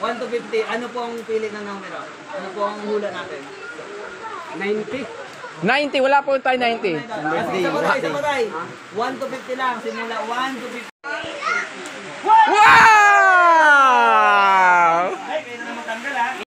1 to 50, ano po ang pili ng numero? Ano po ang hula natin? 90. 90, wala po tayo 90. Kasi isa patay. 1 to 50 lang. Simula 1 to 50. Wow! Ay, kayo na matanggal ha.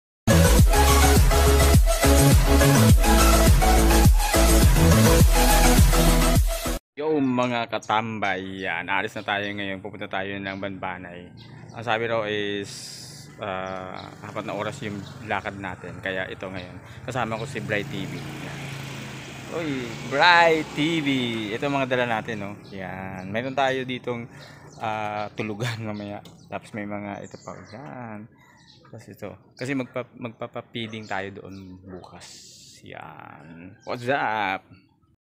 Yo mga katambay, yan. Alis na tayo ngayon. Pupunta tayo ng Banbanay. Ang sabi raw is 4 na oras yung lakad natin. Kaya ito ngayon. Kasama ko si Bright TV. Yan. Uy, Bright TV. Ito mga dala natin, no? Yan. Meron tayo ditong tulugan mamaya. Tapos may mga ito pa. Yan. Tapos ito. Kasi magpapapiling tayo doon bukas. Yan. What's up?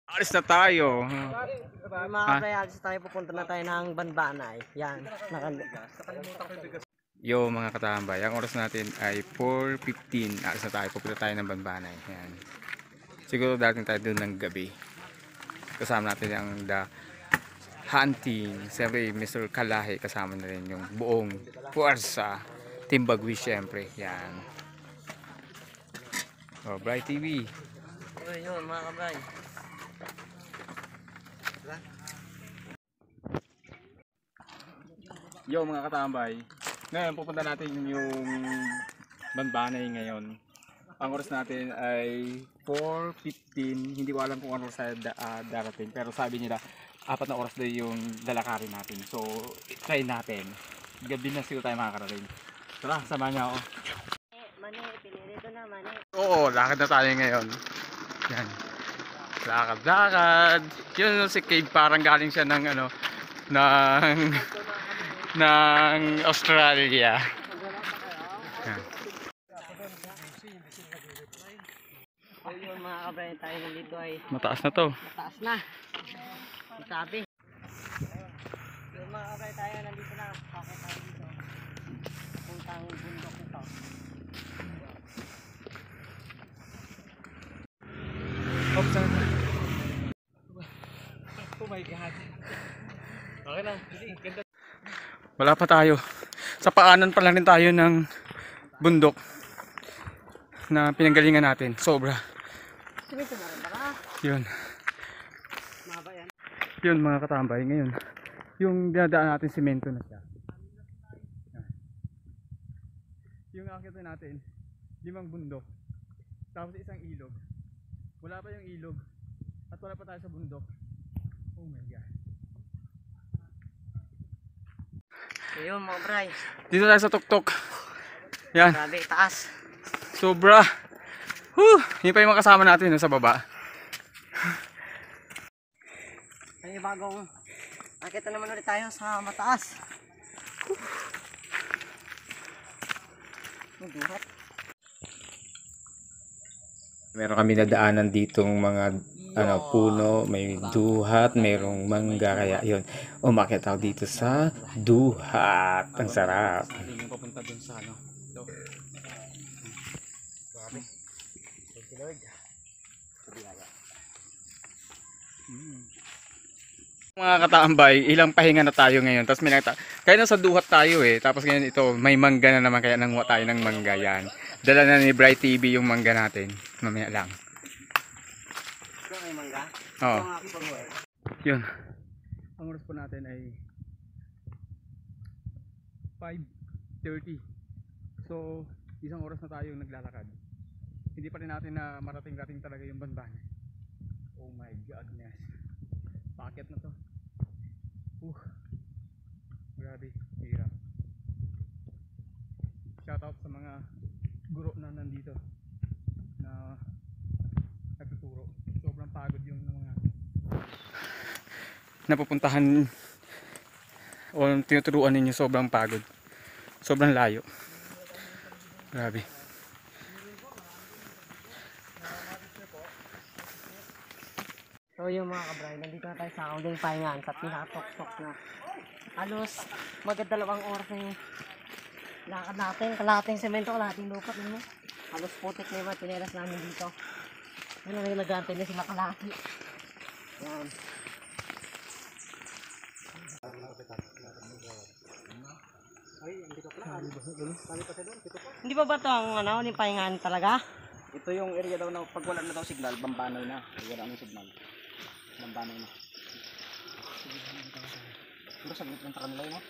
Alis na tayo. Mga kapre, alis tayo, pupunta na tayo ng Banbanay. Yan, Yo mga katambay, ang oras natin ay 4:15. Alis na tayo, pupunta tayo ng Banbanay. Yan. Siguro dating tayo doon ng gabi. Kasama natin ang The Hunting. Siyempre, Mr. Kalahi, kasama na rin yung buong puwersa. Team Bagwi, siyempre. Yan. Oh, Bright TV. yun mga kapre. Yo mga katambay, ngayon pupunta natin yung Banbanay ngayon. Ang oras natin ay 4:15. Hindi ko alam kung ano oras darating, pero sabi nila 4 na oras daw yung lalakarin natin. So try natin. Gabi na siguro tayo makakarating. Tara, sama niya ako. Mani, pinirito na mani. Oo, lakad na tayo ngayon. Yan. Lakad. Yun si Cave, parang galing siya ng ano, ng Australia. Yan. Yun mga kapre, tayo nandito ay Mataas na to. mataas na. Sabi. Yun mga kapre, tayo nandito na. Bakit tayo dito? Puntang bundok ito. Oh my God. Okay lang. Ganda. Wala pa tayo. Sa paanan pa lang rin tayo ng bundok na pinanggalingan natin. Sobra. Simito na rin ba ka? Yun. Mahaba yan. Yun mga katambay ngayon. Yung dinadaan natin simento na siya. Yan. Yung akit natin 5 bundok. Tapos isang ilog. Wala pa yung ilog. At wala pa tayo sa bundok. Oh my God. Yun mga kapre. Dito tayo sa tuktok. Yan. Grabe, taas. Sobra. Yun pa yung mga kasama natin no, sa baba. Ay, bagong nakita naman ulit tayo sa mataas. Duhat. Meron kami nadaanan ditong mga puno, may duhat, mayroong mangga, kaya yun, umakyat ako dito sa duhat. Ang sarap. Yung papunta dun sa ano. Grabe. Thank you Lord. Mga katambay, ilang pahinga na tayo ngayon. Tapos may kaya nasa duhat tayo eh. Tapos ngayon ito, may mangga na naman, kaya nanguha tayo ng mangga. Yan. Dala na ni Bright TV yung mangga natin. Mamaya lang. Ito may mangga. Oo. Ito nga po. Yun. Ang oras po natin ay 5:30. So, isang oras na tayo naglalakad. Hindi pa rin natin na marating-rating talaga yung Banbanay. Oh my goodness. Paket na to. Grabe, hirap. Shoutout sa mga guro na nandito na nagtuturo. Sobrang pagod yung mga napupuntahan o tinuturuan ninyo. Sobrang pagod, sobrang layo. Grabe. So yung mga kabray, nandito na tayo sa Kauling Pahingan sa pinatok-tok na halos magdadalawang oras na yung lakad natin, kalahating semento, kalahating lupa mo. Halos putik na yung mga tineras namin dito. Ano na nag-aantay na sila kalahati. Yan. Ay, hindi ka pala. Hindi ba ba ito ang ano, yung pahingaan talaga? Ito yung area daw na pag wala na daw signal, bambanay na. Pag wala na signal, bambanay na. Pero saglit lang sa kanila yun, no?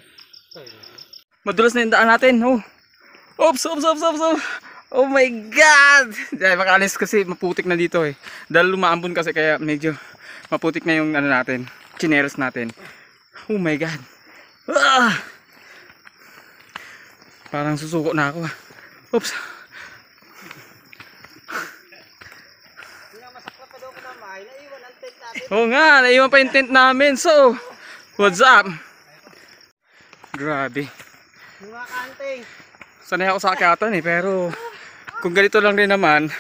Madulas na yung daan natin. Oh. Oops. Oh my God! Dahil makaalis kasi maputik na dito eh. Dahil lumaambon kasi kaya medyo maputik na yung ano natin, chineros natin. Oh my God! Ah! Parang susuko na ako. Oops! Oo nga, naiwan pa yung tent namin. So, what's up? Grabe. Mga kanting. Sanay ako sa akyatan eh, pero kung ganito lang rin naman,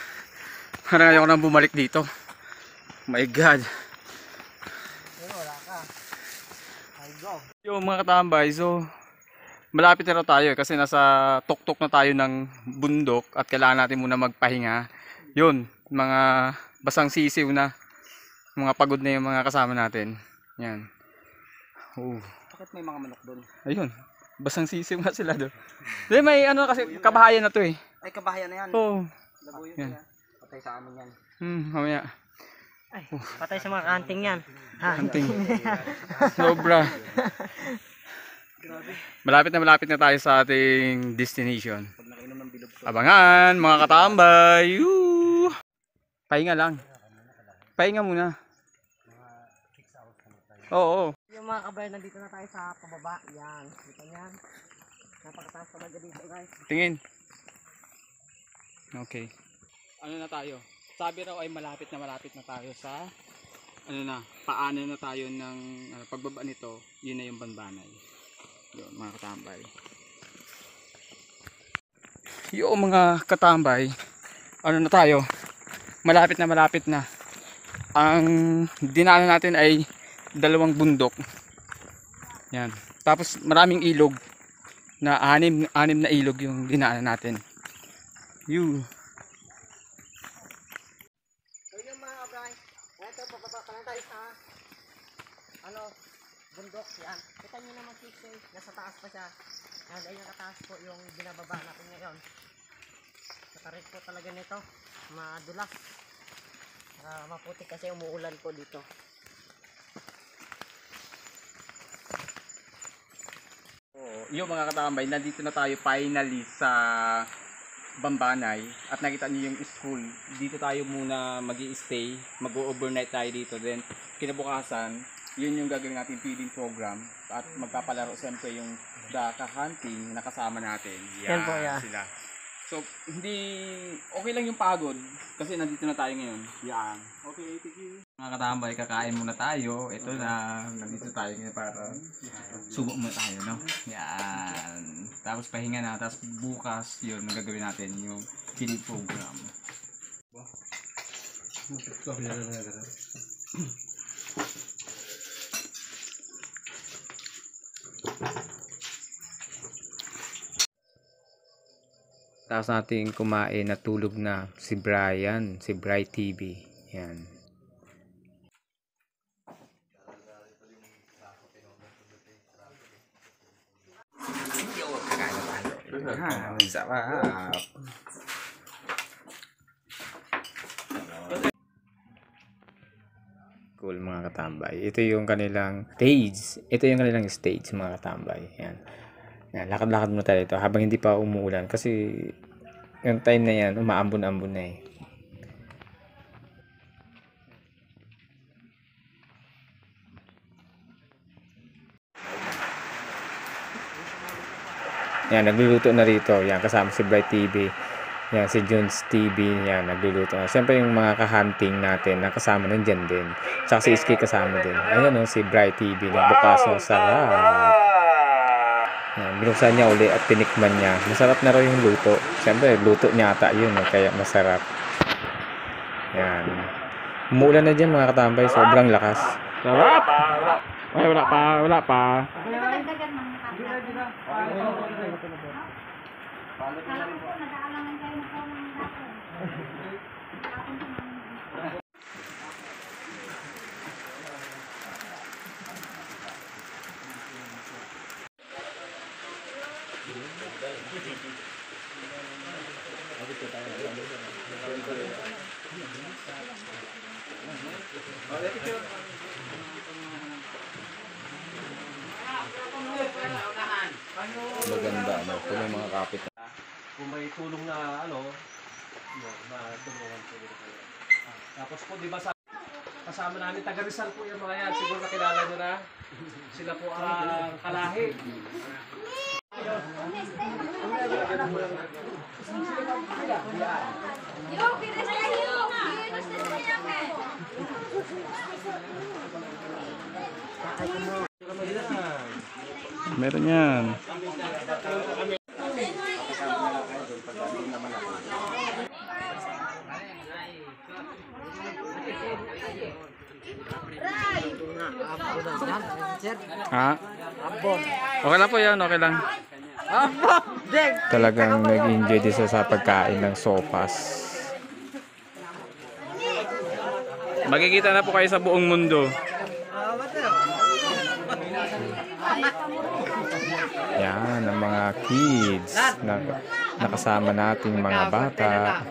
parang ayoko nang bumalik dito. Oh my God. Wala ka. Ay, go. Yung mga katambay, so malapit na raw tayo kasi nasa tuktok na tayo ng bundok at kailangan natin muna magpahinga. Yun, mga basang sisiw na, mga pagod na yung mga kasama natin. Yan. Oh. Bakit may mga manok doon? Ayun, basang sisiw nga sila doon. Di, may ano kasi kabahayan na to eh. Ay, kabahayan na yan. Oo. Labuyo Yan. yan. Patay sa amin yan. Mamaya. Ay, patay sa mga kanting yan. Ha? Hunting. Sobra. Malapit na tayo sa ating destination. Pag nakainom ng bilog to. Abangan mga katambay. Woo! Pahinga lang. Pahinga muna. Oo. Yung mga kabayan, nandito na tayo sa pababa. Yan. Kita niyan. Napakataas talaga dito, guys. Tingin. Okay. Ano na tayo? Sabi raw ay malapit na tayo sa ano na, paano na tayo ng pagbaba nito. Yun na yung Banbanay. Yun mga katambay. Yung mga katambay, ano na tayo? Malapit na. Ang dinaanan natin ay dalawang bundok. Yan. Tapos maraming ilog na anim na ilog yung dinaanan natin. You. So yung mga kabayan, ito pababa pa lang tayo sa ano, bundok yan. Kita nyo naman si nasa taas pa siya. Yan, ay nakataas po yung binababa natin ngayon. Nakarit po talaga nito. Madulas. Maputik kasi umuulan po dito. Yung mga katambay, nandito na tayo finally sa Bambanay at nakita niyo yung school. Dito tayo muna mag-i-stay, mag-overnight tayo dito. Then kinabukasan, yun yung gagawin natin feeding program at magpapalaro siyempre yung daka hunting na kasama natin. Yan po, yeah. Sila. So, hindi okay lang yung pagod kasi nandito na tayo ngayon. Yan. Okay, thank you. Mga katambay, kakain muna tayo. Ito na, nandito tayo ngayon para subo muna tayo, no? Yan. Tapos pahinga na, tapos bukas yun, magagawin natin yung feeding program. Tapos natin kumain na tulog na si Brian, si Bright TV. Yan. Sarap. Cool mga katambay. Ito yung kanilang stage. Ito yung kanilang stage mga katambay. Yan. Yan, lakad-lakad muna tayo dito habang hindi pa umuulan kasi yung time na yan umaambon-ambon na eh. Yan, nagluluto na rito. Yan, kasama si Bright TV. Yan, si Jones TV. Yan, nagluluto na. Siyempre yung mga ka-hunting natin na kasama nandyan din. Tsaka si Iski kasama din. Ayan o, si Bright TV. Nagbukas ng sarap. Yan, binuksan niya uli at tinikman niya. Masarap na raw yung luto. Siyempre, luto niya ata yun. Kaya masarap. Yan. Umuulan na dyan mga katambay. Sobrang lakas. Sarap! Ay, wala pa. Dagdagan ng kanta. Kala ko po, nag-aalangan kayo na po ng dapon. Maganda, ano, ito yung mga kapit. Kung may tulong na matulungan po dito kayo. Tapos po, di ba kasama namin, taga Rizal po yung mga yan. Siguro nakilala nyo na. Sila po ang kalahi. Meron yan. Ha? Okay lang po yan, okay lang. Talagang nag-enjoy din sa pagkain ng sopas. Makikita na po kayo sa buong mundo. Yan, ang mga kids na nakasama nating mga bata.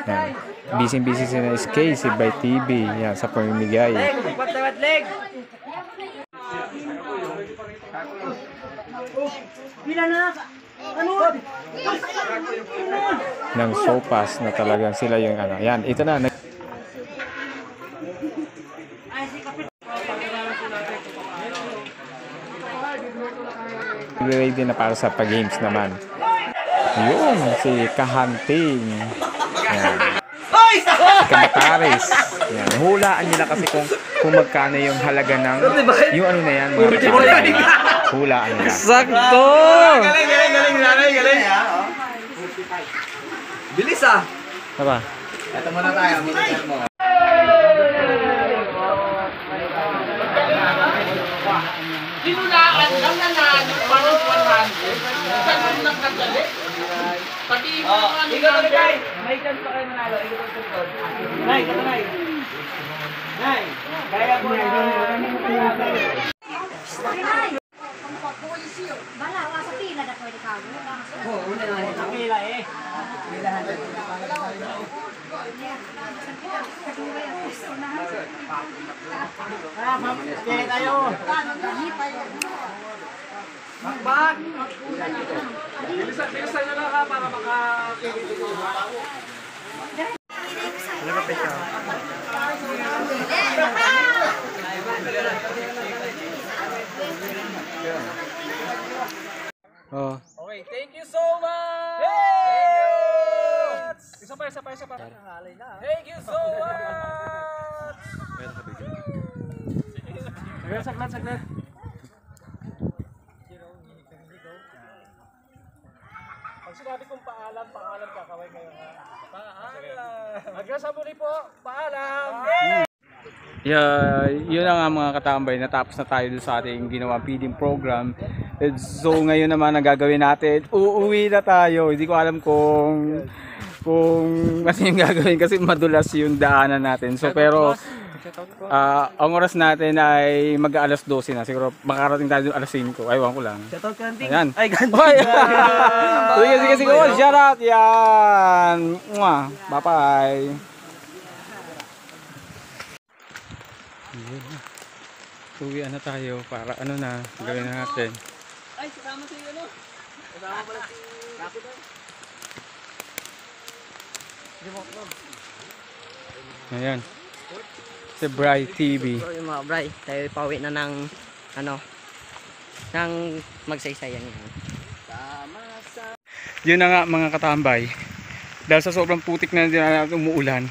Yan. Busy-busy si na SK, si By TV. Yan, sa pamimigay. Ng sopas na talagang sila yung ano. Yan, ito na. Ready na para sa pag-games naman. Yun, si Kahanting. Yan. Kamataris. Yan. Hulaan nila kasi kung magkano yung halaga ng yung ano na yan. Hulaan nila. Sakto! Galing! Bilis ah! Diba? Ito muna tayo, monitor mo. Sinulaan lang nanalo parang 100. Saan mo nagkadali? Pati yung mga Ikot, may chance pa kayo manalo. Ikot. Nay, katanay. Nay, kaya po na. Bala, sa pila na pwede ka. Oo, una na. Sa pila eh. Pilahan na. Kaya tayo. Makbag! Bilisan nyo lang ha para makakilip ito. Ano ka pecha? Oh. Okay, thank you so much! Hey! Isa pa. Thank you so much! Saglit. Pag sinabi kong paalam kakaway kayo ha. Paalam! Hanggang sa muli po, paalam! Yeah, yun na nga mga katambay, natapos na tayo sa ating ginawang feeding program. So ngayon naman ang gagawin natin, uuwi na tayo. Hindi ko alam kung ano yung gagawin kasi madulas yung daanan natin. So pero ang oras natin ay mag-alas 12 na. Siguro makarating tayo alas 5. Aywan ko lang. Shoutout Kanting! Ayan. Ay, Kanting! Sige. Shout out. Yan. Mwah. Bye-bye. Uwian na tayo para ano na gawin na natin. Ay, kasama si ano? Kasama pala si Kapitan. Ayan. Si Bry TV. So yung mga bray, tayo pauwi na ng ng magsaysayan yan. Yun na nga mga katambay. Dahil sa sobrang putik na umuulan.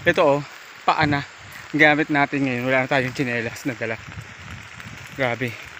Ito paa na. Gamit natin ngayon. Wala na tayong tsinelas na dala. Grabe.